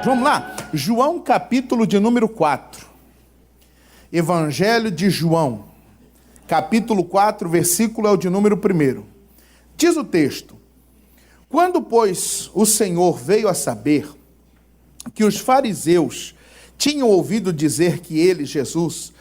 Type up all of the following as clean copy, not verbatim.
Vamos lá? João capítulo de número 4. Evangelho de João, capítulo 4, versículo é o de número 1. Diz o texto: quando, pois, o Senhor veio a saber que os fariseus tinham ouvido dizer que ele, Jesus,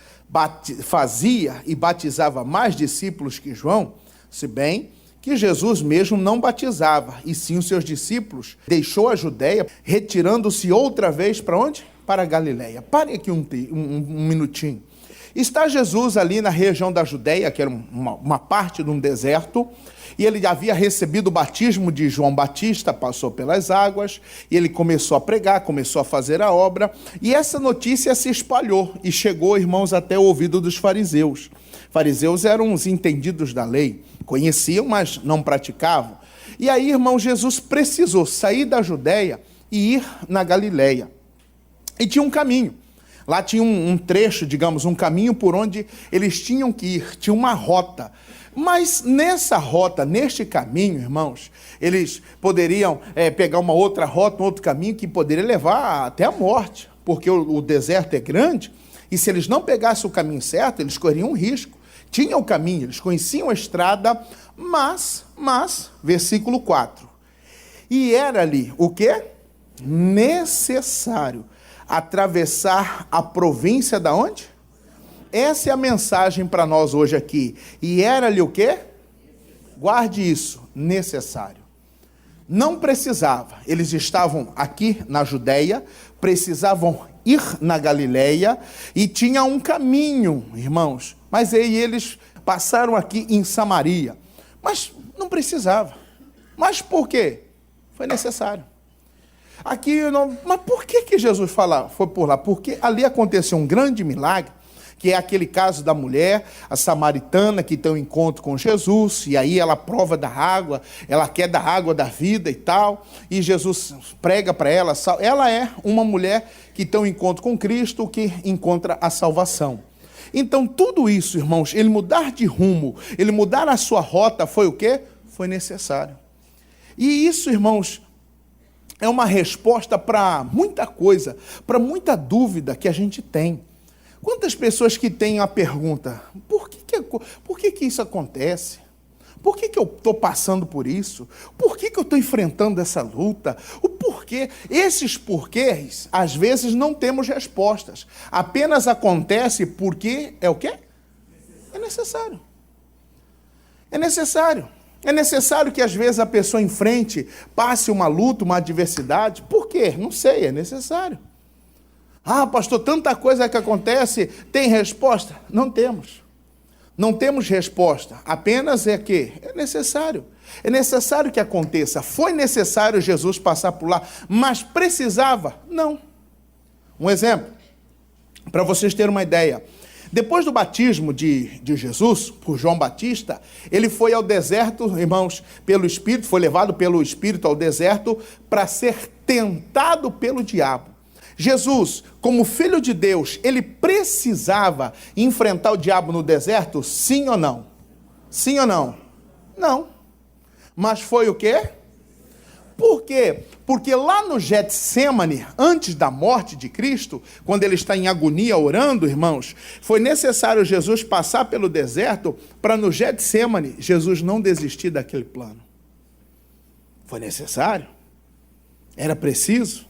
fazia e batizava mais discípulos que João, se bem que Jesus mesmo não batizava, e sim os seus discípulos, deixou a Judeia, retirando-se outra vez para onde? Para a Galileia. Pare aqui um minutinho. Está Jesus ali na região da Judeia, que era uma parte de um deserto, e ele havia recebido o batismo de João Batista, passou pelas águas, e ele começou a pregar, começou a fazer a obra, e essa notícia se espalhou e chegou, irmãos, até o ouvido dos fariseus. Fariseus eram os entendidos da lei, conheciam, mas não praticavam. E aí, irmão, Jesus precisou sair da Judeia e ir na Galileia. E tinha um caminho. Lá tinha um trecho, digamos, um caminho por onde eles tinham que ir, tinha uma rota. Mas nessa rota, neste caminho, irmãos, eles poderiam pegar uma outra rota, um outro caminho que poderia levar até a morte, porque o deserto é grande, e se eles não pegassem o caminho certo, eles corriam um risco. Tinham o caminho, eles conheciam a estrada, mas, versículo 4, e era-lhe o quê? Necessário atravessar a província da onde? Essa é a mensagem para nós hoje aqui. E era-lhe o quê? Guarde isso, necessário. Não precisava. Eles estavam aqui na Judeia, precisavam ir na Galileia e tinha um caminho, irmãos. Mas aí eles passaram aqui em Samaria. Mas não precisava. Mas por quê? Foi necessário. Aqui, mas por que Jesus foi por lá? Porque ali aconteceu um grande milagre, que é aquele caso da mulher, a samaritana, que tem um encontro com Jesus, e aí ela prova da água, ela quer da água da vida e tal, e Jesus prega para ela. Ela é uma mulher que tem um encontro com Cristo, que encontra a salvação. Então, tudo isso, irmãos, ele mudar de rumo, ele mudar a sua rota, foi o quê? Foi necessário. E isso, irmãos, é uma resposta para muita coisa, para muita dúvida que a gente tem. Quantas pessoas que têm a pergunta, por que isso acontece? Por que eu estou passando por isso? Por que eu estou enfrentando essa luta? O porquê? Esses porquês, às vezes, não temos respostas. Apenas acontece porque é o quê? É necessário. É necessário. É necessário que às vezes a pessoa enfrente, passe uma luta, uma adversidade. Por quê? Não sei, é necessário. Ah, pastor, tanta coisa que acontece, tem resposta? Não temos. Não temos resposta. Apenas é que é necessário. É necessário que aconteça. Foi necessário Jesus passar por lá, mas precisava? Não. Um exemplo, para vocês terem uma ideia. Depois do batismo de Jesus, por João Batista, ele foi ao deserto, irmãos, pelo Espírito, foi levado pelo Espírito ao deserto para ser tentado pelo diabo. Jesus, como filho de Deus, ele precisava enfrentar o diabo no deserto? Sim ou não? Sim ou não? Não. Mas foi o quê? Por quê? Porque lá no Getsêmani, antes da morte de Cristo, quando ele está em agonia orando, irmãos, foi necessário Jesus passar pelo deserto para no Getsêmani Jesus não desistir daquele plano. Foi necessário? Era preciso?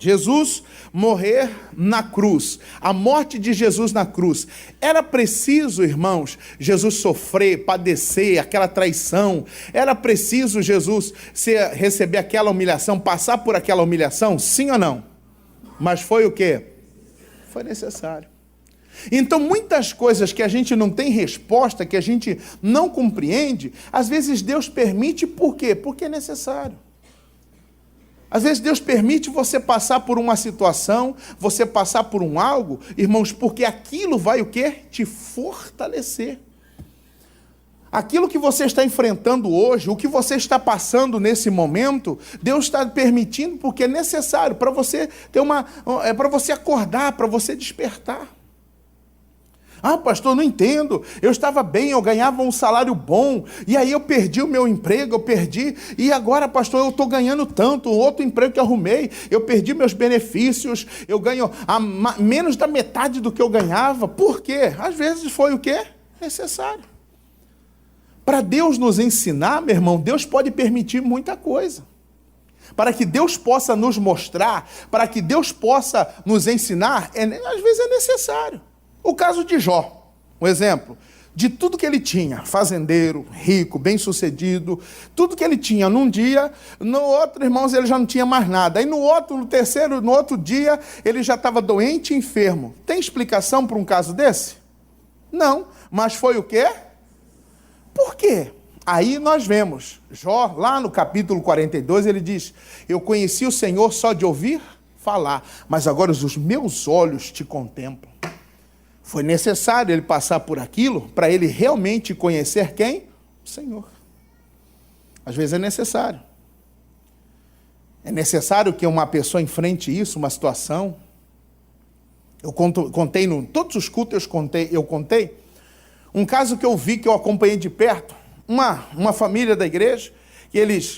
Jesus morrer na cruz, a morte de Jesus na cruz, era preciso, irmãos, Jesus sofrer, padecer, aquela traição, era preciso Jesus receber aquela humilhação, passar por aquela humilhação, sim ou não? Mas foi o quê? Foi necessário. Então, muitas coisas que a gente não tem resposta, que a gente não compreende, às vezes Deus permite, por quê? Porque é necessário. Às vezes Deus permite você passar por uma situação, você passar por um algo, irmãos, porque aquilo vai o quê? Te fortalecer. Aquilo que você está enfrentando hoje, o que você está passando nesse momento, Deus está permitindo porque é necessário para você ter para você acordar, para você despertar. Ah, pastor, não entendo. Eu estava bem, eu ganhava um salário bom, e aí eu perdi o meu emprego, e agora, pastor, eu estou ganhando tanto, outro emprego que arrumei, eu perdi meus benefícios, eu ganho menos da metade do que eu ganhava. Por quê? Às vezes foi o quê? Necessário. Para Deus nos ensinar, meu irmão, Deus pode permitir muita coisa. Para que Deus possa nos mostrar, para que Deus possa nos ensinar, às vezes é necessário. O caso de Jó, um exemplo, de tudo que ele tinha, fazendeiro, rico, bem-sucedido, tudo que ele tinha num dia, no outro, irmãos, ele já não tinha mais nada. Aí no outro dia, ele já estava doente e enfermo. Tem explicação para um caso desse? Não, mas foi o quê? Por quê? Aí nós vemos, Jó, lá no capítulo 42, ele diz, eu conheci o Senhor só de ouvir falar, mas agora os meus olhos te contemplam. Foi necessário ele passar por aquilo para ele realmente conhecer quem? O Senhor. Às vezes é necessário. É necessário que uma pessoa enfrente isso, uma situação. Eu contei, todos os cultos eu contei, um caso que eu vi, que eu acompanhei de perto, uma família da igreja,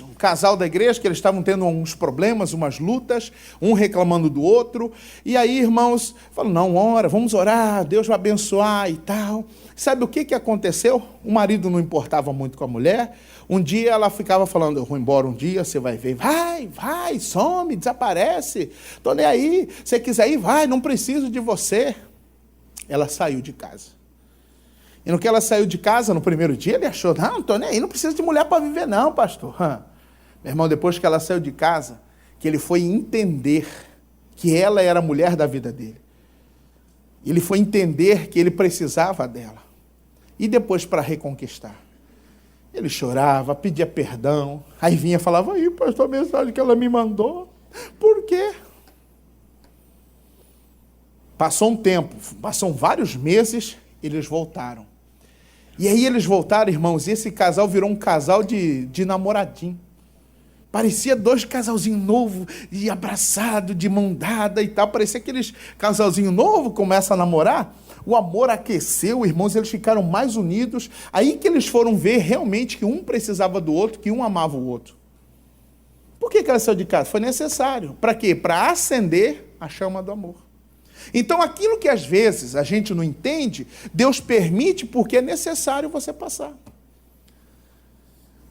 um casal da igreja, que eles estavam tendo uns problemas, umas lutas, um reclamando do outro, e aí, irmãos, falaram, não, vamos orar, Deus vai abençoar e tal. Sabe o que aconteceu? O marido não importava muito com a mulher, um dia ela ficava falando, eu vou embora um dia, você vai ver, vai, some, desaparece, tô nem aí, se você quiser ir, vai, não preciso de você. Ela saiu de casa. E no que ela saiu de casa, no primeiro dia, ele achou, não estou nem aí, não preciso de mulher para viver não, pastor. Meu irmão, depois que ela saiu de casa, que ele foi entender que ela era a mulher da vida dele. Ele foi entender que ele precisava dela. E depois para reconquistar. Ele chorava, pedia perdão, aí vinha e falava, aí pastor, a mensagem que ela me mandou. Por quê? Passou um tempo, passam vários meses, eles voltaram. E aí eles voltaram, irmãos, e esse casal virou um casal de namoradinho. Parecia dois casalzinhos novos, de abraçado, de mão dada e tal. Parecia aqueles casalzinho novo, começa a namorar. O amor aqueceu, irmãos, eles ficaram mais unidos. Aí que eles foram ver realmente que um precisava do outro, que um amava o outro. Por que ela saiu de casa? Foi necessário. Para quê? Para acender a chama do amor. Então, aquilo que às vezes a gente não entende, Deus permite porque é necessário você passar.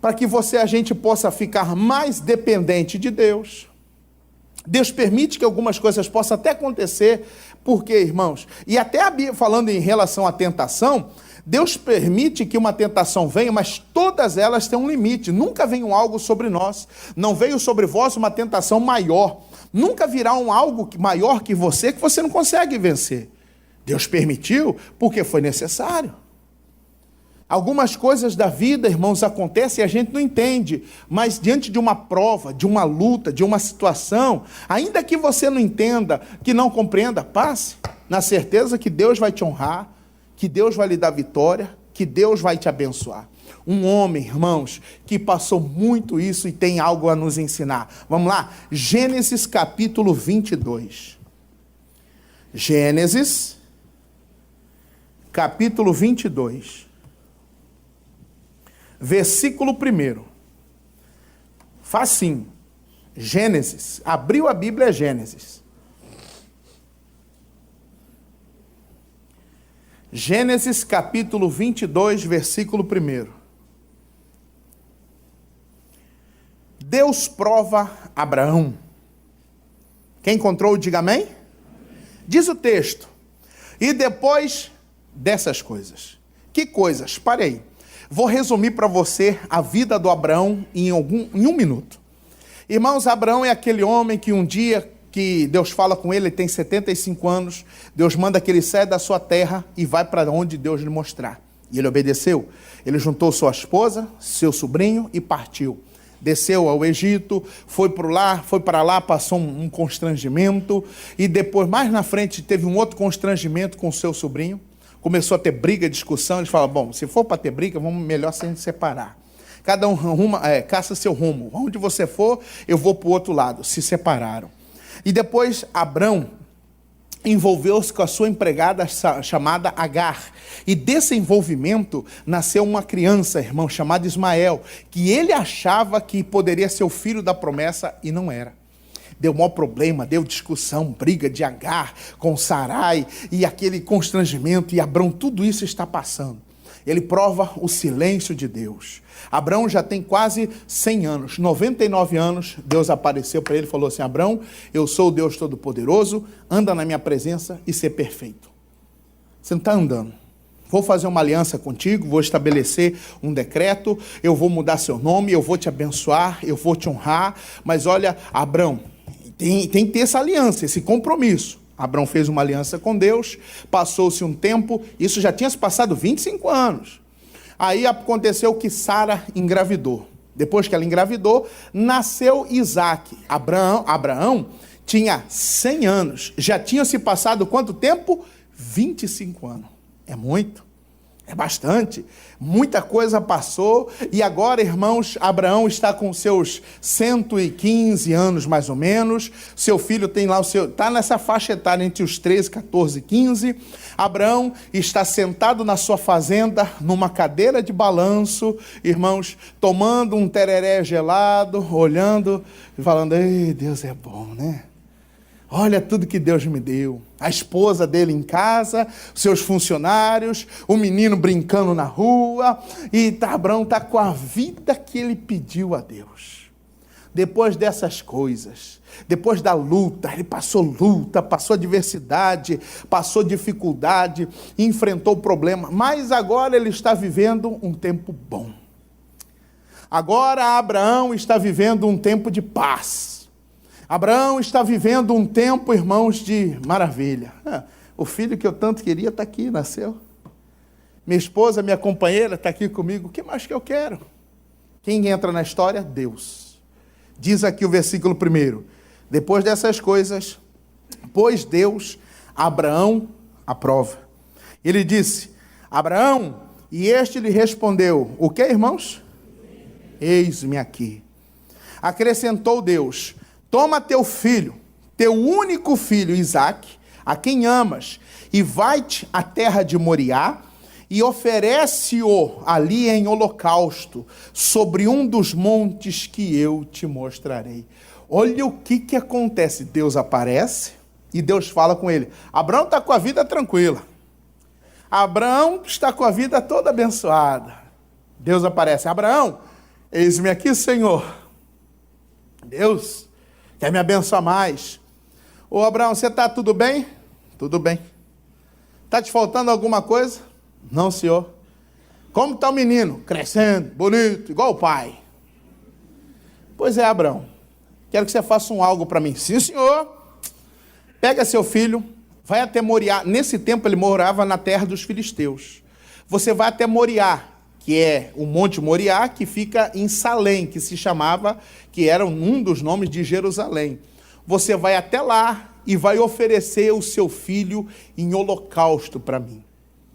Para que a gente possa ficar mais dependente de Deus. Deus permite que algumas coisas possam até acontecer, porque, irmãos, e até falando em relação à tentação, Deus permite que uma tentação venha, mas todas elas têm um limite. Nunca vem algo sobre nós. Não veio sobre vós uma tentação maior. Nunca virá algo maior que você não consegue vencer. Deus permitiu porque foi necessário. Algumas coisas da vida, irmãos, acontecem e a gente não entende, mas diante de uma prova, de uma luta, de uma situação, ainda que você não entenda, que não compreenda, passe na certeza que Deus vai te honrar, que Deus vai lhe dar vitória, que Deus vai te abençoar. Um homem, irmãos, que passou muito isso e tem algo a nos ensinar. Vamos lá? Gênesis capítulo 22. Gênesis capítulo 22. Versículo 1. Facinho. Gênesis. Abriu a Bíblia, é Gênesis. Gênesis capítulo 22, versículo 1. Deus prova Abraão. Quem encontrou, diga amém. Diz o texto. E depois dessas coisas. Que coisas? Pare aí. Vou resumir para você a vida do Abraão em um minuto. Irmãos, Abraão é aquele homem que um dia que Deus fala com ele tem 75 anos, Deus manda que ele saia da sua terra e vai para onde Deus lhe mostrar. E ele obedeceu. Ele juntou sua esposa, seu sobrinho e partiu. Desceu ao Egito, foi para lá, passou um constrangimento, e depois, mais na frente, teve um outro constrangimento com o seu sobrinho, começou a ter briga, discussão, eles falaram, bom, se for para ter briga, vamos melhor se separar. Cada um caça seu rumo, onde você for, eu vou para o outro lado, se separaram. E depois, Abrão, envolveu-se com a sua empregada chamada Agar. E desse envolvimento nasceu uma criança, irmão, chamada Ismael, que ele achava que poderia ser o filho da promessa e não era. Deu maior problema, deu discussão, briga de Agar com Sarai e aquele constrangimento, e Abrão, tudo isso está passando. Ele prova o silêncio de Deus. Abrão já tem quase 100 anos, 99 anos, Deus apareceu para ele e falou assim: Abrão, eu sou o Deus Todo-Poderoso, anda na minha presença e ser perfeito. Você não está andando. Vou fazer uma aliança contigo, vou estabelecer um decreto, eu vou mudar seu nome, eu vou te abençoar, eu vou te honrar, mas olha, Abrão, tem que ter essa aliança, esse compromisso. Abrão fez uma aliança com Deus, passou-se um tempo, isso já tinha se passado 25 anos. Aí aconteceu que Sara engravidou. Depois que ela engravidou, nasceu Isaac. Abraão tinha 100 anos. Já tinha se passado quanto tempo? 25 anos. É muito. É bastante. Muita coisa passou. E agora, irmãos, Abraão está com seus 115 anos, mais ou menos. Seu filho tem lá está nessa faixa etária entre os 13, 14 e 15. Abraão está sentado na sua fazenda, numa cadeira de balanço, irmãos, tomando um tereré gelado, olhando e falando: ei, Deus é bom, né? Olha tudo que Deus me deu. A esposa dele em casa, seus funcionários, o menino brincando na rua. E Abraão está com a vida que ele pediu a Deus. Depois dessas coisas, depois da luta, ele passou luta, passou adversidade, passou dificuldade, enfrentou problema. Mas agora ele está vivendo um tempo bom. Agora Abraão está vivendo um tempo de paz. Abraão está vivendo um tempo, irmãos, de maravilha. O filho que eu tanto queria está aqui, nasceu. Minha esposa, minha companheira, está aqui comigo. O que mais que eu quero? Quem entra na história? Deus. Diz aqui o versículo 1. Depois dessas coisas, pôs Deus Abraão à prova. Ele disse: Abraão, e este lhe respondeu: o que, irmãos? Eis-me aqui. Acrescentou Deus: toma teu filho, teu único filho, Isaque, a quem amas, e vai-te à terra de Moriá, e oferece-o ali em holocausto, sobre um dos montes que eu te mostrarei. Olha o que acontece. Deus aparece e Deus fala com ele. Abraão está com a vida tranquila. Abraão está com a vida toda abençoada. Deus aparece: Abraão, eis-me aqui, Senhor. Deus quer me abençoar mais. Ô Abraão, você está tudo bem? Tudo bem. Está te faltando alguma coisa? Não, senhor. Como está o menino? Crescendo, bonito, igual o pai. Pois é, Abraão, quero que você faça algo para mim. Sim, senhor. Pega seu filho, vai até Moriá. Nesse tempo ele morava na terra dos filisteus. Você vai até Moriá, que é o Monte Moriá, que fica em Salém, que se chamava, que era um dos nomes de Jerusalém. Você vai até lá e vai oferecer o seu filho em holocausto para mim.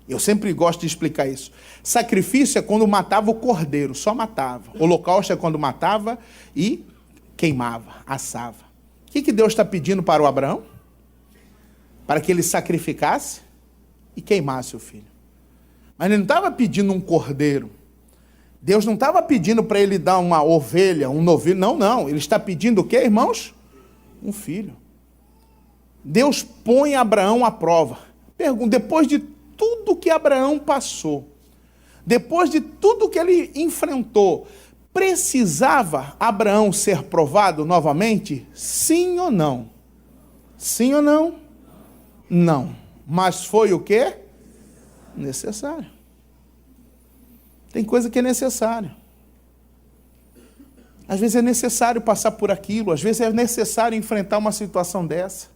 Eu sempre gosto de explicar isso. Sacrifício é quando matava o cordeiro, só matava. Holocausto é quando matava e queimava, assava. O que Deus está pedindo para o Abraão? Para que ele sacrificasse e queimasse o filho. Mas ele não estava pedindo um cordeiro. Deus não estava pedindo para ele dar uma ovelha, um novilho. Não. Ele está pedindo o quê, irmãos? Um filho. Deus põe Abraão à prova. Pergunta: depois de tudo que Abraão passou, depois de tudo que ele enfrentou, precisava Abraão ser provado novamente? Sim ou não? Sim ou não? Não. Mas foi o quê? Necessário. Tem coisa que é necessário. Às vezes é necessário passar por aquilo, às vezes é necessário enfrentar uma situação dessa.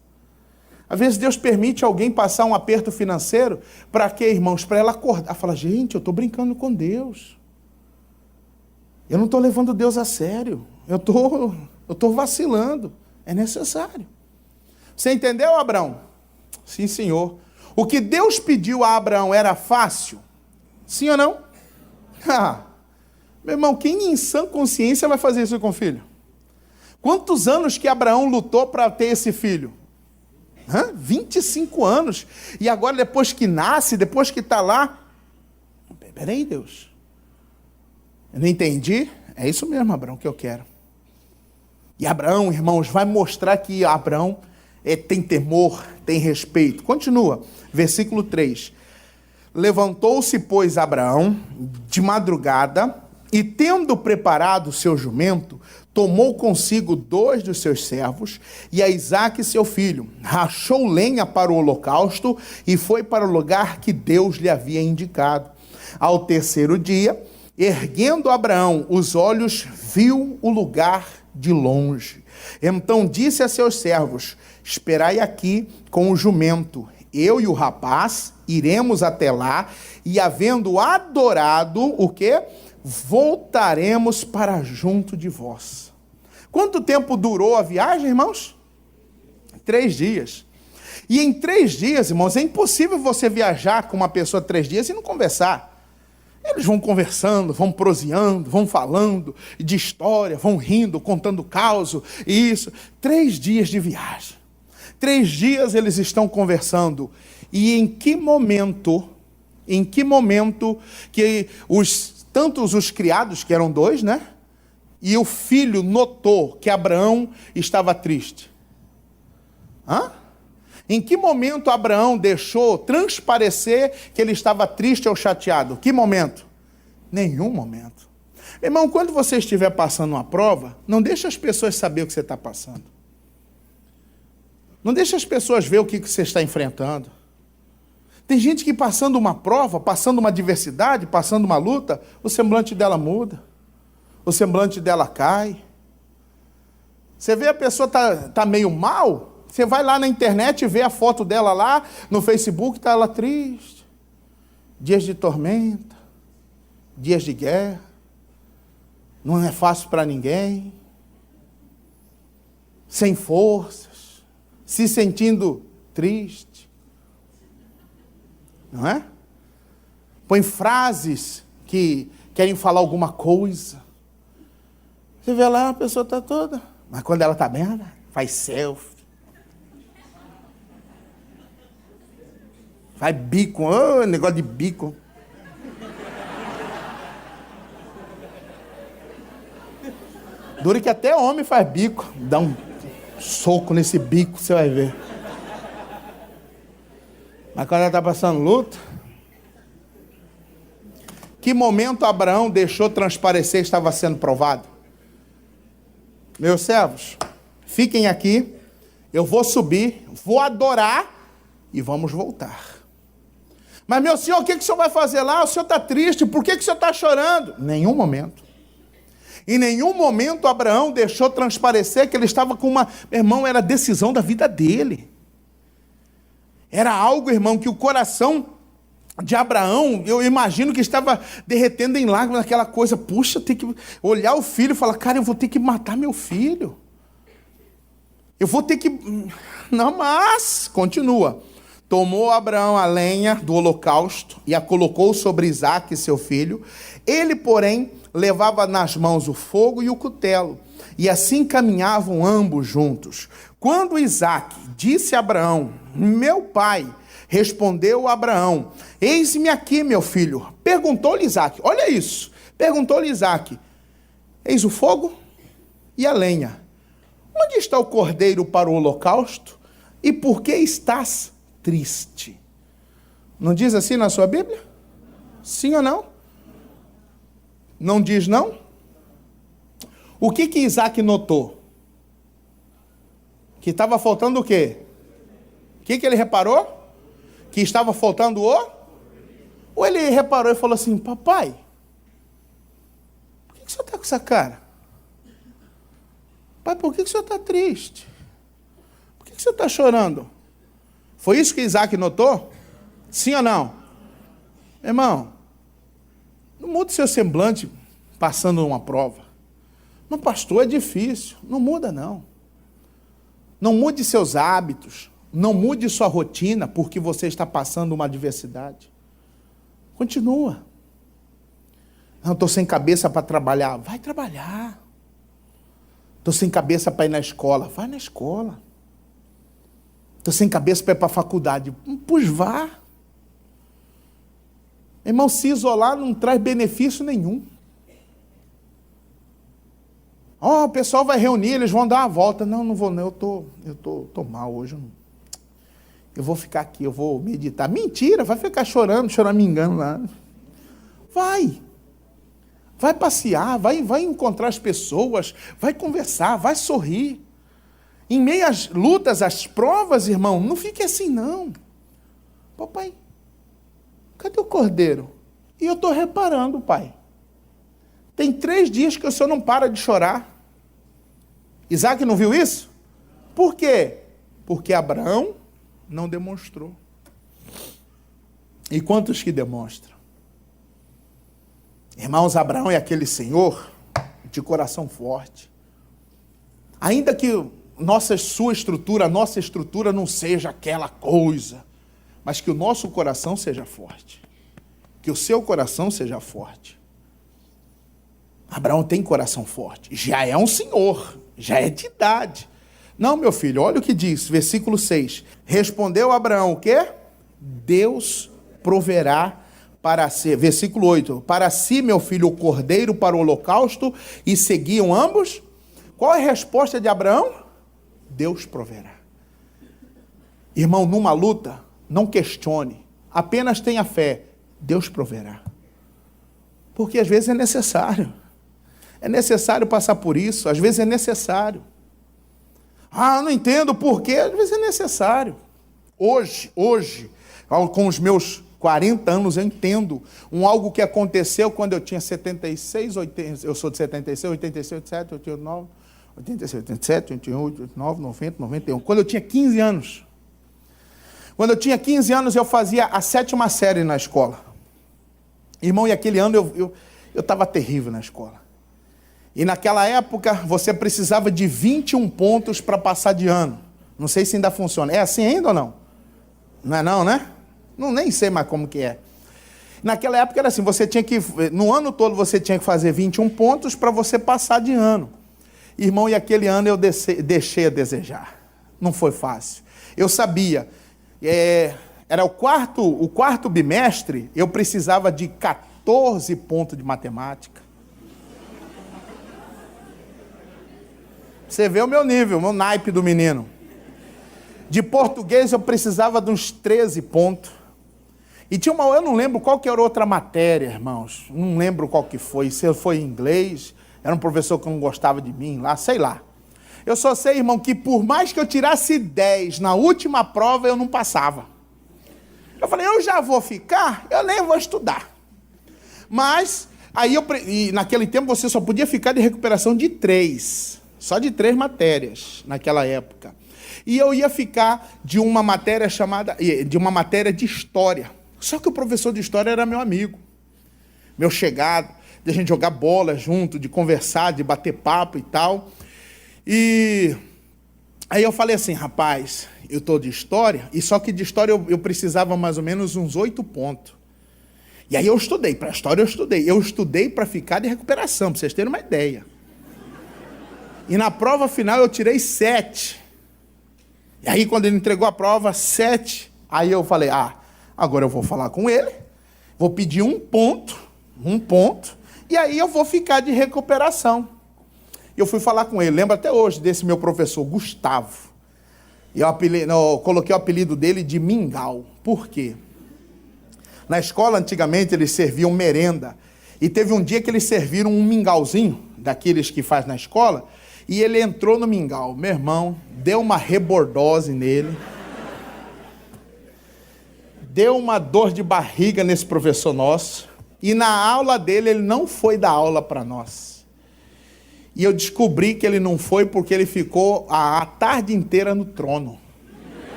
Às vezes Deus permite alguém passar um aperto financeiro, para quê, irmãos? Para ela acordar, falar: gente, eu estou brincando com Deus. Eu não estou levando Deus a sério. Eu estou vacilando. É necessário. Você entendeu, Abraão? Sim, senhor. O que Deus pediu a Abraão era fácil? Sim ou não? Meu irmão, quem em sã consciência vai fazer isso com o filho? Quantos anos que Abraão lutou para ter esse filho? 25 anos. E agora, depois que nasce, depois que está lá... Peraí, Deus. Eu não entendi? É isso mesmo, Abraão, que eu quero. E Abraão, irmãos, vai mostrar que Abraão tem temor, tem respeito. Continua, versículo 3. Levantou-se, pois, Abraão de madrugada, e tendo preparado o seu jumento, tomou consigo 2 dos seus servos e a Isaque seu filho, rachou lenha para o holocausto e foi para o lugar que Deus lhe havia indicado. Ao terceiro dia, erguendo Abraão os olhos, viu o lugar de longe. Então disse a seus servos: esperai aqui com o jumento, eu e o rapaz iremos até lá, e havendo adorado, o quê? Voltaremos para junto de vós. Quanto tempo durou a viagem, irmãos? 3 dias. E em 3 dias, irmãos, é impossível você viajar com uma pessoa 3 dias e não conversar. Eles vão conversando, vão proseando, vão falando de história, vão rindo, contando caos, isso. 3 dias de viagem. 3 dias eles estão conversando. E em que momento que tantos os criados, que eram 2, né? E o filho notou que Abraão estava triste? Em que momento Abraão deixou transparecer que ele estava triste ou chateado? Que momento? Nenhum momento. Irmão, quando você estiver passando uma prova, não deixe as pessoas saber o que você está passando. Não deixe as pessoas ver o que você está enfrentando. Tem gente que passando uma prova, passando uma adversidade, passando uma luta, o semblante dela muda. O semblante dela cai. Você vê a pessoa tá meio mal, você vai lá na internet e vê a foto dela lá no Facebook, está ela triste. Dias de tormenta, dias de guerra, não é fácil para ninguém, sem forças, se sentindo triste. Não é? Põe frases que querem falar alguma coisa. Você vê lá, a pessoa está toda... Mas quando ela está bem, ela faz selfie. Faz bico. Negócio de bico. Dura que até homem faz bico. Dá um soco nesse bico, você vai ver. Mas quando ela está passando luta... Que momento Abraão deixou transparecer que estava sendo provado? Meus servos, fiquem aqui, eu vou subir, vou adorar e vamos voltar. Mas meu senhor, o que o senhor vai fazer lá? O senhor está triste, por que o senhor está chorando? Nenhum momento. Em nenhum momento Abraão deixou transparecer que ele estava com uma... Meu irmão, era a decisão da vida dele. Era algo, irmão, que o coração de Abraão, eu imagino que estava derretendo em lágrimas, aquela coisa, puxa, tem que olhar o filho e falar, cara, eu vou ter que matar meu filho. Eu vou ter que... Não, mas, continua. Tomou Abraão a lenha do holocausto e a colocou sobre Isaque, seu filho. Ele, porém, levava nas mãos o fogo e o cutelo, e assim caminhavam ambos juntos. Quando Isaque disse a Abraão, meu pai, respondeu Abraão, eis-me aqui, meu filho. Perguntou-lhe Isaque, olha isso, perguntou-lhe Isaque, eis o fogo e a lenha. Onde está o cordeiro para o holocausto? E por que estás triste? Não diz assim na sua Bíblia? Sim ou não? Não diz não? O que Isaque notou? Que estava faltando o quê? O que ele reparou? Que estava faltando o? Ou ele reparou e falou assim, papai, por que o senhor está com essa cara? Pai, por que o senhor está triste? Por que o senhor está chorando? Foi isso que Isaque notou? Sim ou não? Irmão, não mude seu semblante passando uma prova. Mas pastor, é difícil. Não muda não. Não mude seus hábitos. Não mude sua rotina porque você está passando uma adversidade. Continua. Não, estou sem cabeça para trabalhar. Vai trabalhar. Estou sem cabeça para ir na escola. Vai na escola. Estou sem cabeça para ir para a faculdade. Pois vá. Irmão, se isolar não traz benefício nenhum. O pessoal vai reunir, eles vão dar uma volta. Não vou não, eu tô mal hoje. Eu vou ficar aqui, eu vou meditar. Mentira, vai ficar chorando, choramingando lá. Vai passear, vai encontrar as pessoas, vai conversar, vai sorrir. Em meio às lutas, às provas, irmão, não fique assim não. Papai, cadê o cordeiro? E eu estou reparando, pai. Tem 3 dias que o senhor não para de chorar. Isaac não viu isso? Por quê? Porque Abraão não demonstrou. E quantos que demonstram? Irmãos, Abraão é aquele senhor de coração forte. Ainda que nossa estrutura não seja aquela coisa, mas que o nosso coração seja forte. Que o seu coração seja forte. Abraão tem coração forte. Já é um senhor, já é de idade. Não, meu filho, olha o que diz, versículo 6. Respondeu Abraão, o quê? Deus proverá para si. Versículo 8. Para si, meu filho, o cordeiro para o holocausto, e seguiam ambos. Qual é a resposta de Abraão? Deus proverá. Irmão, numa luta, não questione. Apenas tenha fé. Deus proverá. Porque às vezes é necessário. É necessário passar por isso. Às vezes é necessário. Não entendo por quê. Às vezes é necessário. Hoje, com os meus 40 anos, eu entendo algo que aconteceu quando eu tinha 76, 80, eu sou de 76, 86, 87, 89, 86, 87, 88, 89, 90, 91. Quando eu tinha 15 anos. Quando eu tinha 15 anos, eu fazia a 7ª série na escola. Irmão, e aquele ano eu estava terrível na escola. E naquela época, você precisava de 21 pontos para passar de ano. Não sei se ainda funciona. É assim ainda ou não? Não é não, né? Não, nem sei mais como que é. Naquela época era assim, você tinha que, no ano todo você tinha que fazer 21 pontos para você passar de ano. Irmão, e aquele ano eu deixei a desejar. Não foi fácil. Eu sabia, era o quarto bimestre, eu precisava de 14 pontos de matemática. Você vê o meu nível, o meu naipe do menino. De português eu precisava de uns 13 pontos. E tinha eu não lembro qual que era outra matéria, irmãos. Não lembro qual que foi. Se foi em inglês, era um professor que não gostava de mim lá, sei lá. Eu só sei, irmão, que por mais que eu tirasse 10 na última prova, eu não passava. Eu falei, eu já vou ficar, eu nem vou estudar. Mas, e naquele tempo você só podia ficar de recuperação de 3. Só de 3 matérias naquela época. E eu ia ficar de uma matéria de história. Só que o professor de história era meu amigo, meu chegado, de a gente jogar bola junto, de conversar, de bater papo e tal. E aí eu falei assim, rapaz, eu estou de história, e só que de história eu precisava mais ou menos uns 8 pontos. E aí eu estudei, para a história eu estudei para ficar de recuperação, para vocês terem uma ideia. E na prova final eu tirei 7. E aí quando ele entregou a prova, 7, aí eu falei, agora eu vou falar com ele, vou pedir um ponto, e aí eu vou ficar de recuperação. Eu fui falar com ele, lembro até hoje desse meu professor, Gustavo. E eu coloquei o apelido dele de Mingau. Por quê? Na escola, antigamente, eles serviam merenda. E teve um dia que eles serviram um mingauzinho, daqueles que faz na escola, e ele entrou no mingau. Meu irmão, deu uma rebordose nele. Deu uma dor de barriga nesse professor nosso. E na aula dele, ele não foi dar aula para nós. E eu descobri que ele não foi porque ele ficou a tarde inteira no trono.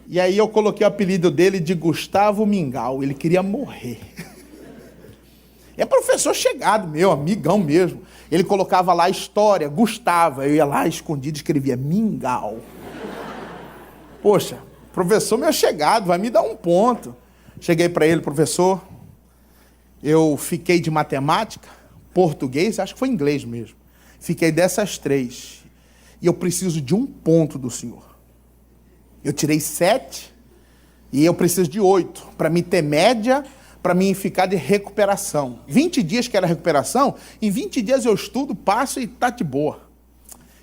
E aí eu coloquei o apelido dele de Gustavo Mingau. Ele queria morrer. É professor chegado meu, amigão mesmo. Ele colocava lá história, Gustavo. Eu ia lá escondido e escrevia Mingau. Poxa, professor meu chegado, vai me dar um ponto. Cheguei para ele, professor, eu fiquei de matemática, português, acho que foi inglês mesmo. Fiquei dessas 3. e eu preciso de 1 ponto do Senhor. Eu tirei 7 e eu preciso de 8 para me ter média, para mim ficar de recuperação. 20 dias que era recuperação, em 20 dias eu estudo, passo e tá de boa.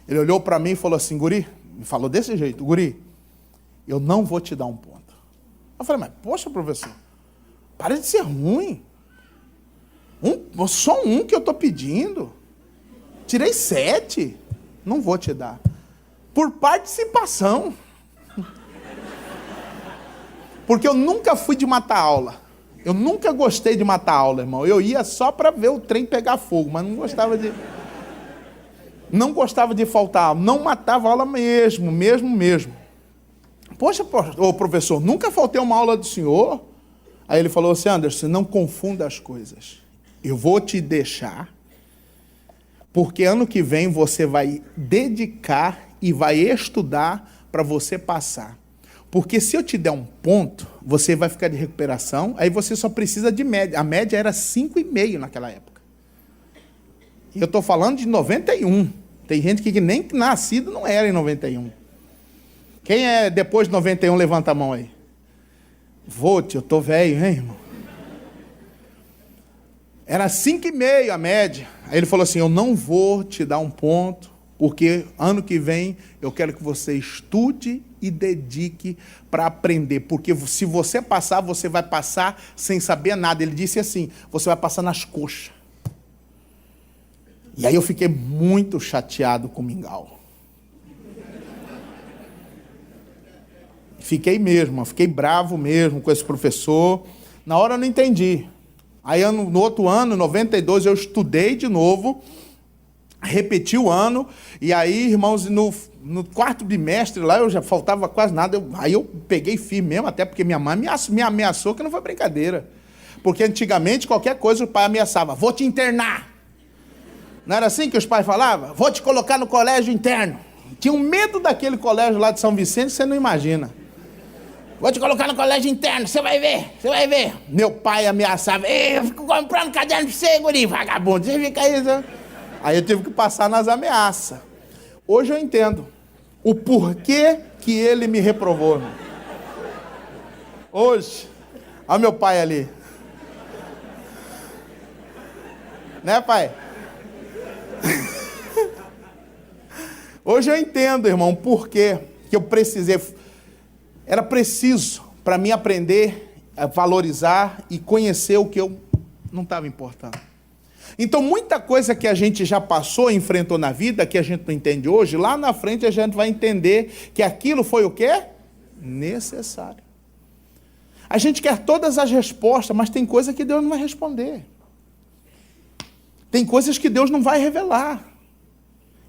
Ele olhou para mim e falou assim, guri, me falou desse jeito, guri, eu não vou te dar 1 ponto. Eu falei, mas poxa, professor, para de ser ruim. Só 1 que eu estou pedindo. Tirei 7, não vou te dar. Por participação. Porque eu nunca fui de matar aula. Eu nunca gostei de matar aula, irmão. Eu ia só para ver o trem pegar fogo, mas não gostava de... Não gostava de faltar. Não matava aula mesmo. Poxa, ô professor, nunca faltei uma aula do senhor. Aí ele falou assim, Anderson, não confunda as coisas. Eu vou te deixar, porque ano que vem você vai dedicar e vai estudar para você passar. Porque se eu te der 1 ponto, você vai ficar de recuperação, aí você só precisa de média. A média era 5,5 naquela época. E eu estou falando de 91. Tem gente que nem nascido não era em 91. Quem é depois de 91, levanta a mão aí. Eu estou velho, hein, irmão? Era 5,5 a média. Aí ele falou assim, eu não vou te dar 1 ponto, porque ano que vem eu quero que você estude e dedique para aprender. Porque se você passar, você vai passar sem saber nada. Ele disse assim, você vai passar nas coxas. E aí eu fiquei muito chateado com o mingau. Fiquei bravo mesmo com esse professor. Na hora eu não entendi. Aí no outro ano, 92, eu estudei de novo, repeti o ano, e aí, irmãos, no 4º bimestre lá, eu já faltava quase nada, aí eu peguei firme mesmo, até porque minha mãe me ameaçou, que não foi brincadeira. Porque antigamente, qualquer coisa, o pai ameaçava, vou te internar. Não era assim que os pais falavam? Vou te colocar no colégio interno. Tinha um medo daquele colégio lá de São Vicente, você não imagina. Vou te colocar no colégio interno, você vai ver. Meu pai ameaçava, eu fico comprando caderno pra você, guri, vagabundo, você fica aí. Aí eu tive que passar nas ameaças. Hoje eu entendo o porquê que ele me reprovou. Irmão. Hoje, olha meu pai ali. Né, pai? Hoje eu entendo, irmão, porquê que eu precisei... Era preciso para mim aprender a valorizar e conhecer o que eu não estava importando. Então, muita coisa que a gente já passou e enfrentou na vida, que a gente não entende hoje, lá na frente a gente vai entender que aquilo foi o quê? Necessário. A gente quer todas as respostas, mas tem coisa que Deus não vai responder. Tem coisas que Deus não vai revelar.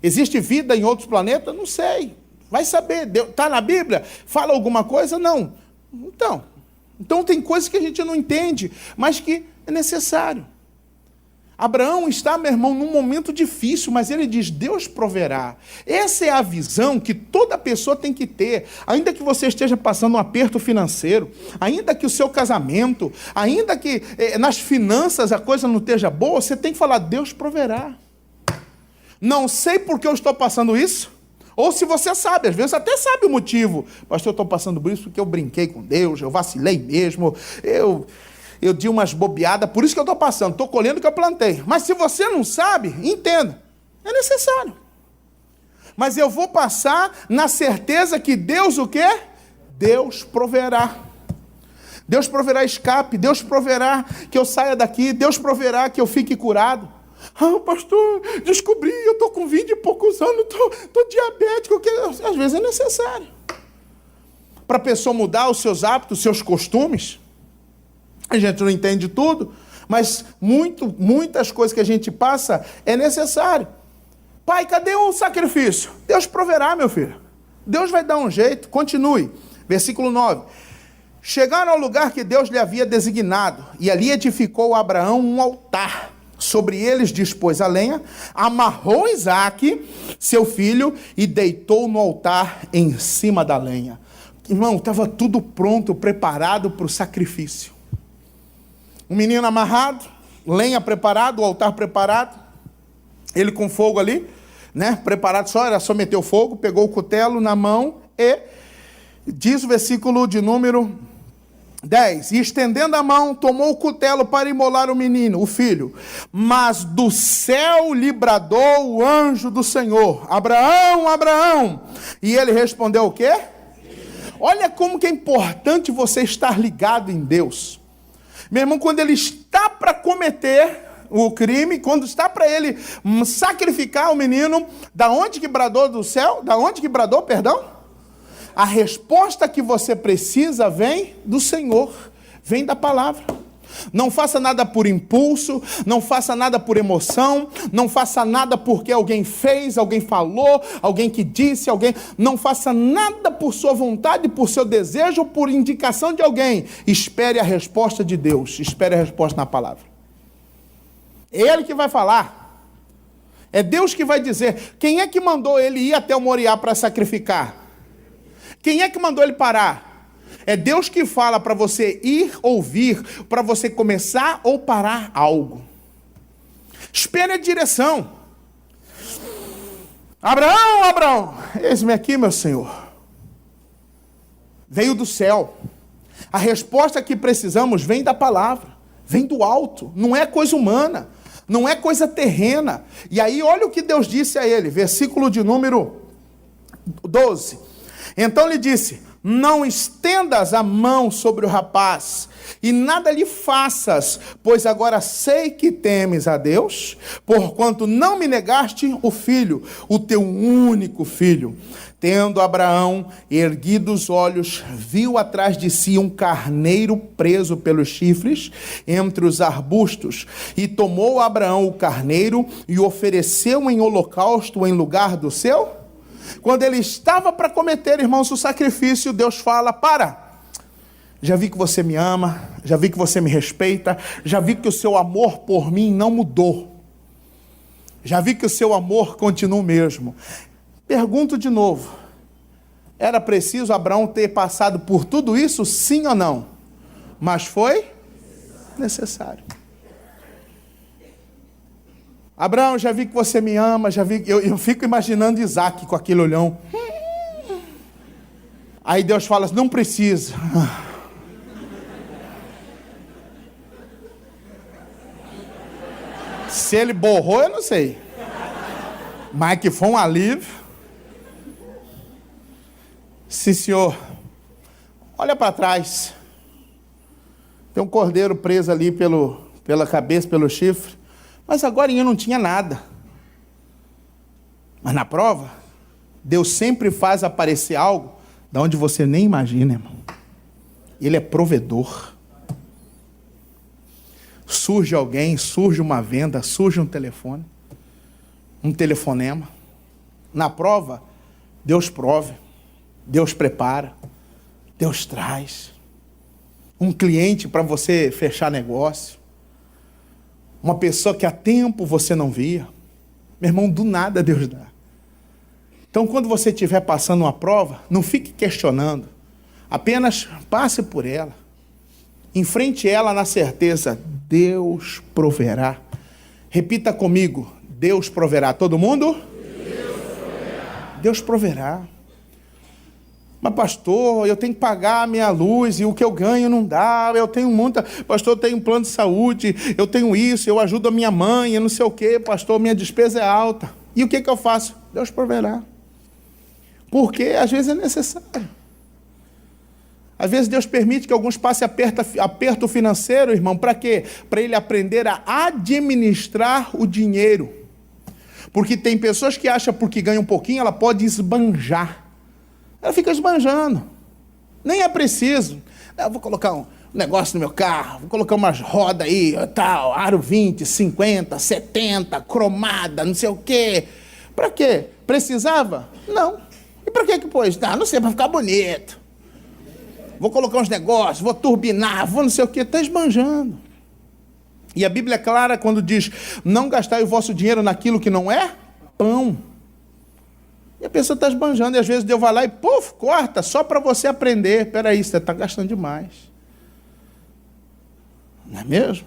Existe vida em outros planetas? Não sei. Vai saber, está na Bíblia? Fala alguma coisa? Não. Então tem coisas que a gente não entende, mas que é necessário. Abraão está, meu irmão, num momento difícil, mas ele diz, Deus proverá. Essa é a visão que toda pessoa tem que ter, ainda que você esteja passando um aperto financeiro, ainda que o seu casamento, ainda que nas finanças a coisa não esteja boa, você tem que falar, Deus proverá. Não sei por que eu estou passando isso, ou se você sabe, às vezes até sabe o motivo. Pastor, eu estou passando por isso porque eu brinquei com Deus, eu vacilei mesmo, eu dei umas bobeadas, por isso que eu estou passando, estou colhendo o que eu plantei. Mas se você não sabe, entenda, é necessário. Mas eu vou passar na certeza que Deus o quê? Deus proverá. Deus proverá escape, Deus proverá que eu saia daqui, Deus proverá que eu fique curado. Ah, pastor, descobri, eu estou com 20 e poucos anos, estou diabético, que às vezes é necessário. Para a pessoa mudar os seus hábitos, os seus costumes. A gente não entende tudo, mas muitas coisas que a gente passa é necessário. Pai, cadê o sacrifício? Deus proverá, meu filho. Deus vai dar um jeito. Continue. Versículo 9. Chegaram ao lugar que Deus lhe havia designado, e ali edificou Abraão um altar. Sobre eles dispôs a lenha, amarrou Isaque, seu filho, e deitou no altar em cima da lenha. Irmão, estava tudo pronto, preparado para o sacrifício. Um menino amarrado, lenha preparada, o altar preparado, ele com fogo ali. né? Preparado só, era só meter o fogo, pegou o cutelo na mão e diz o versículo de número 10, e estendendo a mão, tomou o cutelo para imolar o menino, o filho. Mas do céu lhe bradou o anjo do Senhor: Abraão, Abraão. E ele respondeu o quê? Olha como que é importante você estar ligado em Deus. Meu irmão, quando ele está para cometer o crime, quando está para ele sacrificar o menino, da onde que bradou do céu? Da onde que bradou, perdão? A resposta que você precisa vem do Senhor, vem da palavra. Não faça nada por impulso, não faça nada por emoção, não faça nada porque alguém fez, alguém falou, alguém que disse, alguém. Não faça nada por sua vontade, por seu desejo, por indicação de alguém. Espere a resposta de Deus, espere a resposta na palavra. É Ele que vai falar. É Deus que vai dizer. Quem é que mandou ele ir até o Moriá para sacrificar? Quem é que mandou ele parar? É Deus que fala para você ir ou vir, para você começar ou parar algo. Espere a direção. Abraão, Abraão, eis-me aqui, meu Senhor. Veio do céu. A resposta que precisamos vem da palavra, vem do alto, não é coisa humana, não é coisa terrena. E aí olha o que Deus disse a ele, versículo de número 12. Então lhe disse: não estendas a mão sobre o rapaz, e nada lhe faças, pois agora sei que temes a Deus, porquanto não me negaste o filho, o teu único filho. Tendo Abraão erguido os olhos, viu atrás de si um carneiro preso pelos chifres entre os arbustos. E tomou Abraão o carneiro e o ofereceu em holocausto em lugar do seu. Quando ele estava para cometer, irmãos, o sacrifício, Deus fala: para, já vi que você me ama, já vi que você me respeita, já vi que o seu amor por mim não mudou, já vi que o seu amor continua o mesmo. Pergunto de novo, era preciso Abraão ter passado por tudo isso, sim ou não? Mas foi necessário. Abraão, já vi que você me ama, já vi. Eu fico imaginando Isaac com aquele olhão. Aí Deus fala assim: não precisa. Se ele borrou, eu não sei. Mas que foi um alívio. Sim, senhor. Olha para trás. Tem um cordeiro preso ali pela cabeça, pelo chifre. Mas agora eu não tinha nada. Mas na prova, Deus sempre faz aparecer algo de onde você nem imagina, irmão. Ele é provedor. Surge alguém, surge uma venda, surge um telefone, um telefonema. Na prova, Deus prove, Deus prepara, Deus traz. Um cliente para você fechar negócio. Uma pessoa que há tempo você não via. Meu irmão, do nada Deus dá. Então, quando você estiver passando uma prova, não fique questionando. Apenas passe por ela. Enfrente ela na certeza: Deus proverá. Repita comigo: Deus proverá. Todo mundo? Deus proverá. Deus proverá. Mas pastor, eu tenho que pagar a minha luz e o que eu ganho não dá, eu tenho muita... Pastor, eu tenho um plano de saúde, eu tenho isso, eu ajudo a minha mãe, eu não sei o quê, pastor, minha despesa é alta. E o que eu faço? Deus proverá. Porque às vezes é necessário. Às vezes Deus permite que alguns passem aperto financeiro, irmão, para quê? Para ele aprender a administrar o dinheiro. Porque tem pessoas que acham que porque ganha um pouquinho, ela pode esbanjar. Ela fica esbanjando. Nem é preciso. Eu vou colocar um negócio no meu carro, vou colocar umas rodas aí, tal, aro 20, 50, 70, cromada, não sei o quê. Para quê? Precisava? Não. E para que pôs? Não sei, para ficar bonito. Vou colocar uns negócios, vou turbinar, vou não sei o quê. Está esbanjando. E a Bíblia é clara quando diz: não gastai o vosso dinheiro naquilo que não é pão. E a pessoa está esbanjando, e às vezes Deus vai lá e, puf, corta, só para você aprender. Peraí, você está gastando demais. Não é mesmo?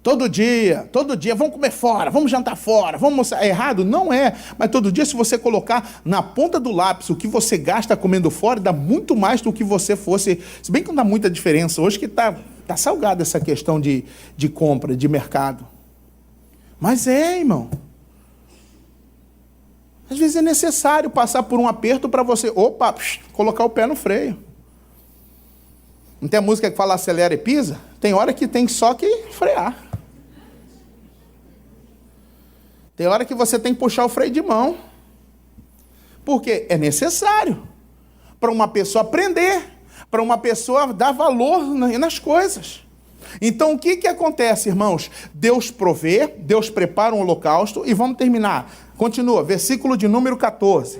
Todo dia, vamos comer fora, vamos jantar fora, vamos almoçar. É errado? Não é. Mas todo dia, se você colocar na ponta do lápis o que você gasta comendo fora, dá muito mais do que você fosse. Se bem que não dá muita diferença. Hoje que tá salgada essa questão de compra, de mercado. Mas irmão. Às vezes é necessário passar por um aperto para você, colocar o pé no freio. Não tem a música que fala acelera e pisa? Tem hora que tem só que frear. Tem hora que você tem que puxar o freio de mão. Porque é necessário para uma pessoa aprender, para uma pessoa dar valor nas coisas. Então, o que acontece, irmãos? Deus provê, Deus prepara um holocausto, e vamos terminar. Continua, versículo de número 14.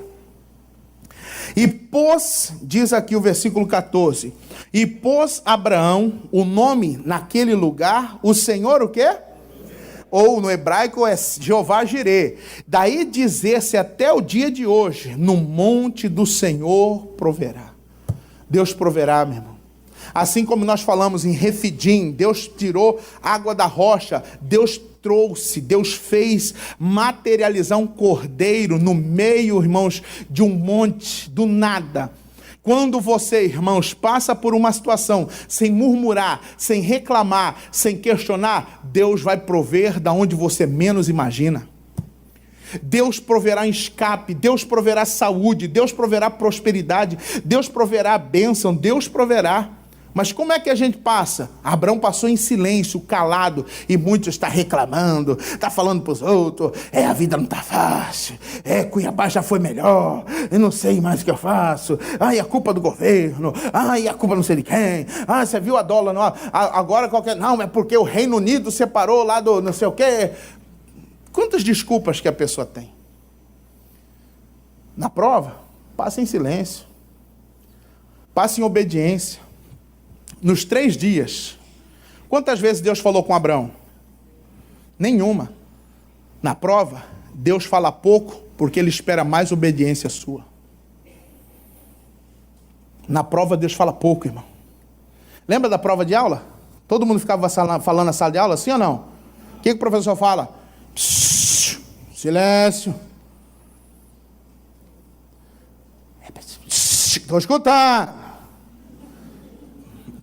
E pôs, diz aqui o versículo 14, e pôs Abraão o nome naquele lugar, o Senhor o quê? Ou no hebraico é Jeová Jirê. Daí dizer-se até o dia de hoje, no monte do Senhor proverá. Deus proverá, meu irmão. Assim como nós falamos em Refidim, Deus tirou água da rocha, Deus trouxe, Deus fez materializar um cordeiro no meio, irmãos, de um monte, do nada. Quando você, irmãos, passa por uma situação sem murmurar, sem reclamar, sem questionar, Deus vai prover da onde você menos imagina. Deus proverá escape, Deus proverá saúde, Deus proverá prosperidade, Deus proverá bênção, Deus proverá. Mas como é que a gente passa? Abraão passou em silêncio, calado, e muitos estão reclamando, está falando para os outros, a vida não está fácil, Cuiabá já foi melhor, eu não sei mais o que eu faço, a culpa do governo, a culpa não sei de quem, você viu a dólar, não, agora não, é porque o Reino Unido separou lá do não sei o quê. Quantas desculpas que a pessoa tem? Na prova, passa em silêncio, passa em obediência. Nos 3 dias, quantas vezes Deus falou com Abraão? Nenhuma. Na prova, Deus fala pouco, porque Ele espera mais obediência sua. Na prova, Deus fala pouco, irmão. Lembra da prova de aula? Todo mundo ficava falando na sala de aula, sim ou não? O que o professor fala? Psss, silêncio. Estou escutando.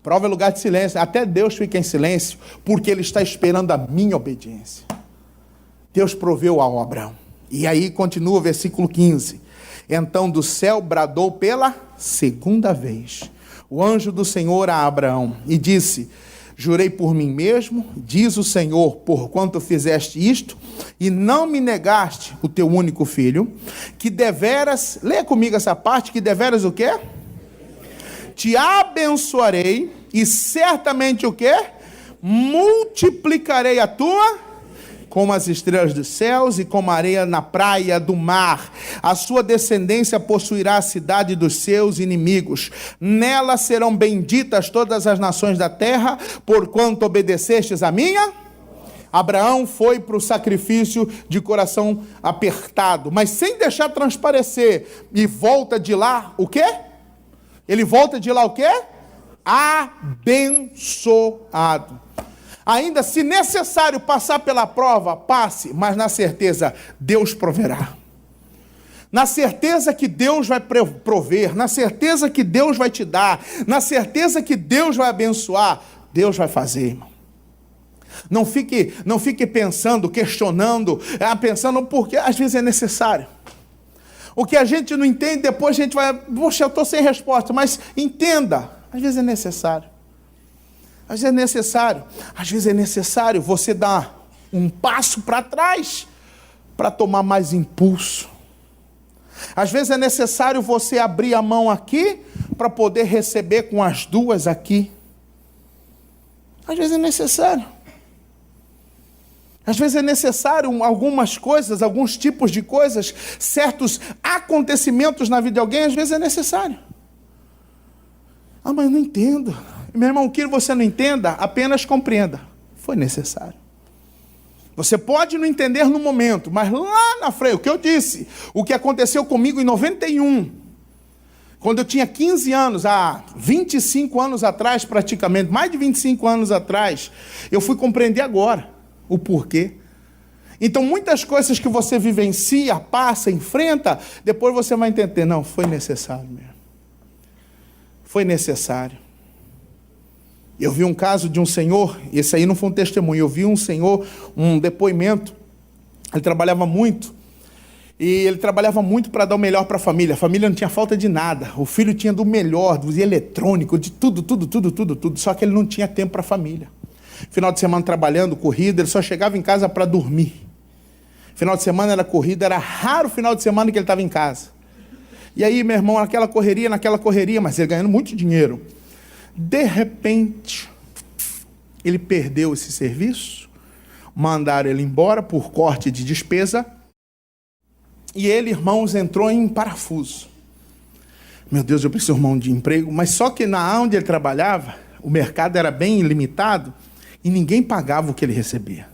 Prova é lugar de silêncio. Até Deus fica em silêncio, porque Ele está esperando a minha obediência. Deus proveu ao Abraão. E aí continua o versículo 15. Então do céu bradou pela 2ª vez o anjo do Senhor a Abraão, e disse: jurei por mim mesmo, diz o Senhor, porquanto fizeste isto, e não me negaste o teu único filho, que deveras, leia comigo essa parte, que deveras o quê? Te abençoarei, e certamente o quê? Multiplicarei a tua, como as estrelas dos céus e como a areia na praia do mar. A sua descendência possuirá a cidade dos seus inimigos. Nela serão benditas todas as nações da terra, porquanto obedecestes a minha. Abraão foi para o sacrifício de coração apertado, mas sem deixar transparecer, e volta de lá o quê? Ele volta de lá o quê? Abençoado. Ainda, se necessário passar pela prova, passe, mas na certeza, Deus proverá. Na certeza que Deus vai prover, na certeza que Deus vai te dar, na certeza que Deus vai abençoar, Deus vai fazer, irmão. Não fique pensando, questionando, pensando porque às vezes é necessário. O que a gente não entende, depois a gente vai, poxa, eu estou sem resposta, mas entenda, às vezes é necessário. Às vezes é necessário. Às vezes é necessário você dar um passo para trás para tomar mais impulso. Às vezes é necessário você abrir a mão aqui para poder receber com as duas aqui. Às vezes é necessário. Às vezes é necessário algumas coisas, alguns tipos de coisas, certos acontecimentos na vida de alguém, às vezes é necessário. Mas eu não entendo. Meu irmão, o que você não entenda, apenas compreenda. Foi necessário. Você pode não entender no momento, mas lá na frente, o que eu disse, o que aconteceu comigo em 91, Quando eu tinha 15 anos, há 25 anos atrás praticamente, mais de 25 anos atrás, eu fui compreender agora o porquê. Então muitas coisas que você vivencia, passa, enfrenta, depois você vai entender, não, foi necessário mesmo. Foi necessário. Eu vi um caso de um senhor, esse aí não foi um testemunho, eu vi um senhor, um depoimento, ele trabalhava muito, e ele trabalhava muito para dar o melhor para a família não tinha falta de nada, o filho tinha do melhor, do eletrônico, de tudo, só que ele não tinha tempo para a família. Final de semana trabalhando, corrida, ele só chegava em casa para dormir. Final de semana era corrida, era raro o final de semana que ele estava em casa. E aí, meu irmão, naquela correria, mas ele ganhando muito dinheiro. De repente, ele perdeu esse serviço, mandaram ele embora por corte de despesa, e ele, irmãos, entrou em parafuso. Meu Deus, eu preciso arrumar de emprego, mas só que na onde ele trabalhava, o mercado era bem limitado, e ninguém pagava o que ele recebia.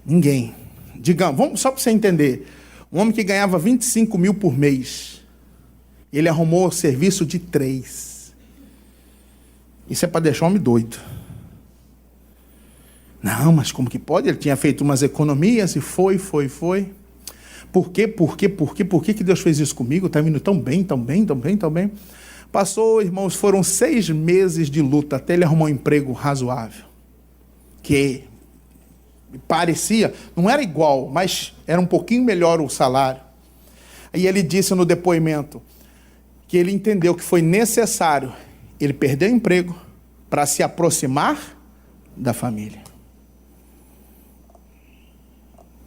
Ninguém. Digamos, vamos, só para você entender, um homem que ganhava 25 mil por mês, ele arrumou serviço de 3. Isso é para deixar o homem doido. Não, mas como que pode? Ele tinha feito umas economias e foi. Por quê que Deus fez isso comigo? Está indo tão bem. Passou, irmãos, foram 6 meses de luta até ele arrumar um emprego razoável. Que parecia, não era igual, mas era um pouquinho melhor o salário. Aí ele disse no depoimento que ele entendeu que foi necessário ele perder o emprego para se aproximar da família.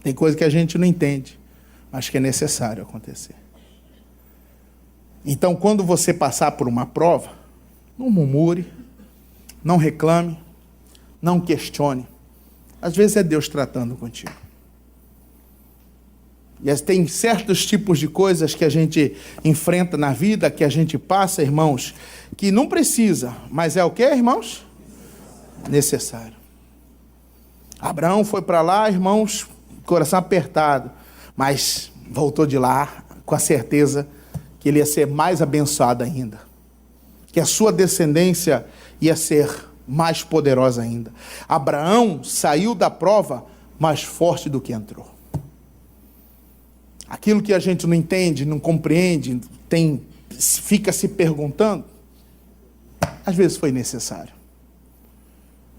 Tem coisa que a gente não entende, mas que é necessário acontecer. Então, quando você passar por uma prova, não murmure, não reclame, não questione. Às vezes é Deus tratando contigo. E tem certos tipos de coisas que a gente enfrenta na vida, que a gente passa, irmãos, que não precisa, mas é o que, irmãos? Necessário. Abraão foi para lá, irmãos, coração apertado, mas voltou de lá com a certeza que ele ia ser mais abençoado ainda, que a sua descendência ia ser mais poderosa ainda. Abraão saiu da prova mais forte do que entrou. Aquilo que a gente não entende, não compreende, fica se perguntando, às vezes foi necessário.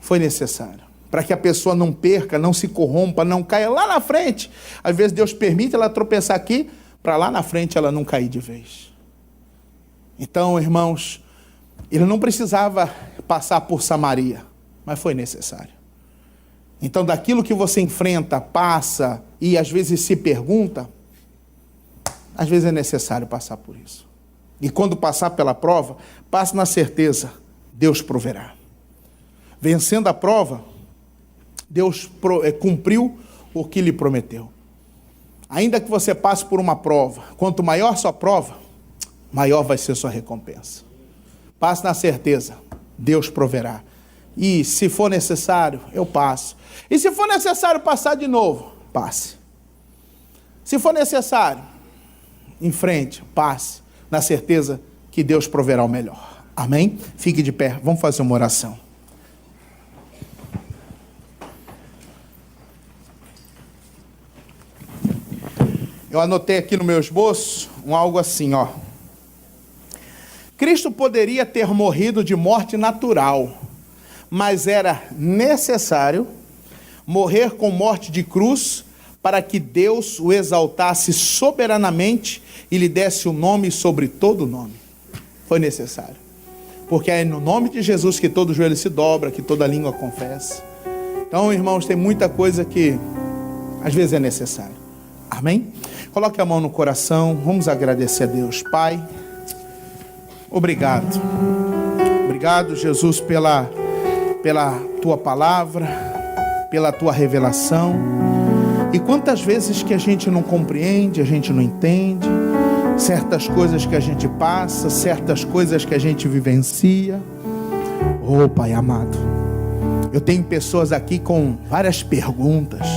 Foi necessário. Para que a pessoa não perca, não se corrompa, não caia lá na frente. Às vezes Deus permite ela tropeçar aqui, para lá na frente ela não cair de vez. Então, irmãos, ele não precisava passar por Samaria, mas foi necessário. Então, daquilo que você enfrenta, passa e às vezes se pergunta, às vezes é necessário passar por isso. E quando passar pela prova, passe na certeza, Deus proverá. Vencendo a prova, Deus cumpriu o que lhe prometeu. Ainda que você passe por uma prova, quanto maior sua prova, maior vai ser sua recompensa. Passe na certeza, Deus proverá. E se for necessário, eu passo. E se for necessário passar de novo, passe. Se for necessário, em frente, passe, na certeza que Deus proverá o melhor. Amém? Fique de pé, vamos fazer uma oração. Eu anotei aqui no meu esboço algo assim, ó. Cristo poderia ter morrido de morte natural, mas era necessário morrer com morte de cruz para que Deus o exaltasse soberanamente e lhe desse o nome sobre todo nome. Foi necessário. Porque é no nome de Jesus que todo joelho se dobra, que toda língua confessa. Então, irmãos, tem muita coisa que às vezes é necessário. Amém? Coloque a mão no coração, vamos agradecer a Deus. Pai, obrigado. Obrigado, Jesus, pela tua palavra, pela tua revelação. E quantas vezes que a gente não compreende, a gente não entende, certas coisas que a gente passa, certas coisas que a gente vivencia. Oh, Pai amado, eu tenho pessoas aqui com várias perguntas.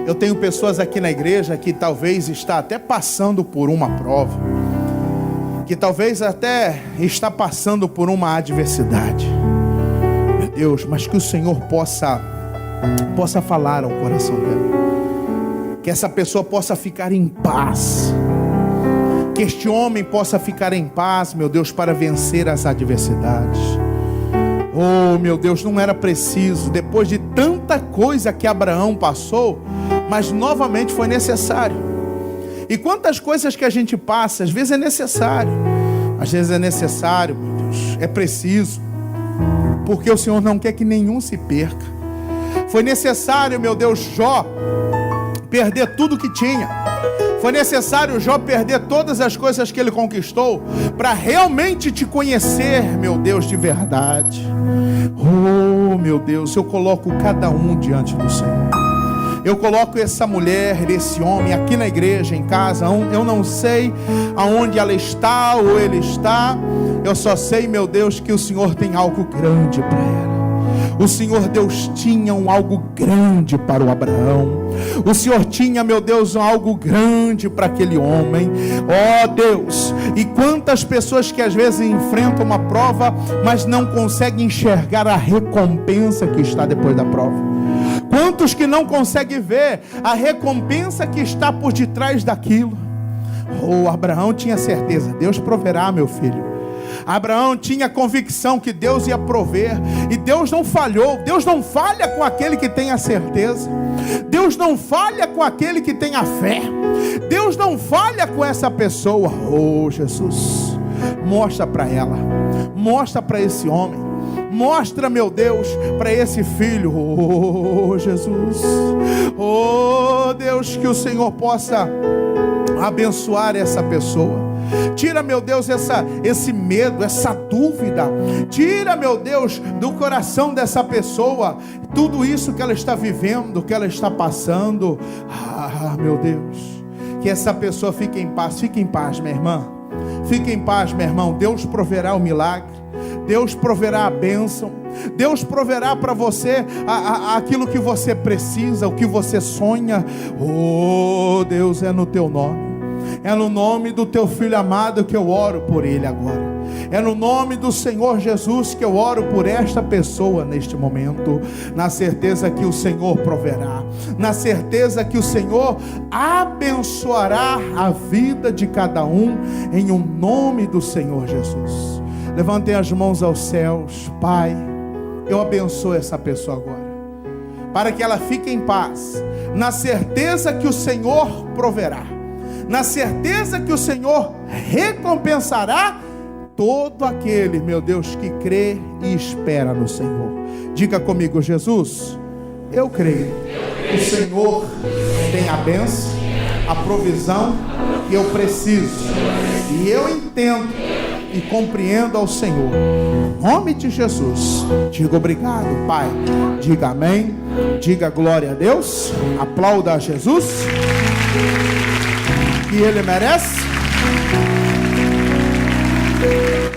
Eu tenho pessoas aqui na igreja que talvez está até passando por uma prova. que talvez até está passando por uma adversidade, meu Deus, mas que o Senhor possa falar ao coração dela, que essa pessoa possa ficar em paz, que este homem possa ficar em paz, meu Deus, para vencer as adversidades. Oh, meu Deus, não era preciso, depois de tanta coisa que Abraão passou, mas novamente foi necessário. E quantas coisas que a gente passa, às vezes é necessário, meu Deus, é preciso, porque o Senhor não quer que nenhum se perca. Foi necessário, meu Deus, Jó perder tudo que tinha. Foi necessário Jó perder todas as coisas que ele conquistou para realmente te conhecer, meu Deus, de verdade. Oh, meu Deus, eu coloco cada um diante do Senhor. Eu coloco essa mulher, esse homem aqui na igreja, em casa. Eu não sei aonde ela está ou ele está. Eu só sei, meu Deus, que o Senhor tem algo grande para ela. O Senhor Deus tinha algo grande para o Abraão. O Senhor tinha, meu Deus, algo grande para aquele homem. Oh Deus, e quantas pessoas que às vezes enfrentam uma prova, mas não conseguem enxergar a recompensa que está depois da prova. Quantos que não conseguem ver a recompensa que está por detrás daquilo. Oh, Abraão tinha certeza, Deus proverá, meu filho. Abraão tinha convicção que Deus ia prover, e Deus não falhou. Deus não falha com aquele que tem a certeza. Deus não falha com aquele que tem a fé. Deus não falha com essa pessoa. Oh, Jesus, mostra para ela, mostra para esse homem, mostra, meu Deus, para esse filho. Oh, Jesus, oh Deus, que o Senhor possa abençoar essa pessoa. Tira, meu Deus, esse medo, essa dúvida. Tira, meu Deus, do coração dessa pessoa tudo isso que ela está vivendo, que ela está passando. Ah, meu Deus, que essa pessoa fique em paz. Fique em paz, minha irmã. Fique em paz, meu irmão. Deus proverá o milagre. Deus proverá a bênção. Deus proverá para você aquilo que você precisa, o que você sonha. Oh, Deus, é no teu nome. É no nome do teu filho amado que eu oro por ele agora. É no nome do Senhor Jesus que eu oro por esta pessoa neste momento, na certeza que o Senhor proverá, na certeza que o Senhor abençoará a vida de cada um, em o nome do Senhor Jesus. Levantem as mãos aos céus. Pai, eu abençoo essa pessoa agora, para que ela fique em paz, na certeza que o Senhor proverá, na certeza que o Senhor recompensará todo aquele, meu Deus, que crê e espera no Senhor. Diga comigo: Jesus, eu creio que o Senhor tem a bênção, a provisão que eu preciso, e eu entendo e compreendo ao Senhor. Em nome de Jesus, diga obrigado, Pai. Diga amém. Diga glória a Deus. Aplauda a Jesus, que Ele merece.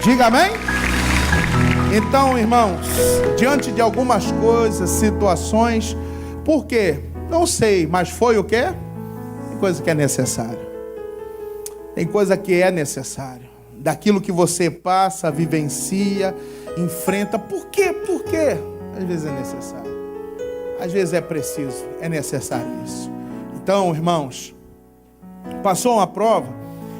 Diga amém. Então, irmãos, diante de algumas coisas, situações, por quê? Não sei, mas foi o quê? Tem coisa que é necessária. Tem coisa que é necessária. Daquilo que você passa, vivencia, enfrenta. Por quê? Por quê? Às vezes é necessário. Às vezes é preciso, é necessário isso. Então, irmãos, passou uma prova,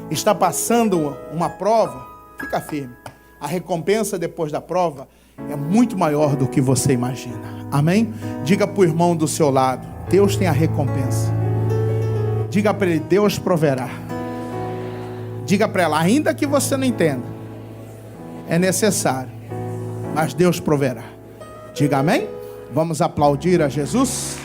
está passando uma prova, fica firme. A recompensa depois da prova é muito maior do que você imagina. Amém? Diga para o irmão do seu lado: Deus tem a recompensa. Diga para ele: Deus proverá. Diga para ela: ainda que você não entenda, é necessário, mas Deus proverá. Diga amém? Vamos aplaudir a Jesus.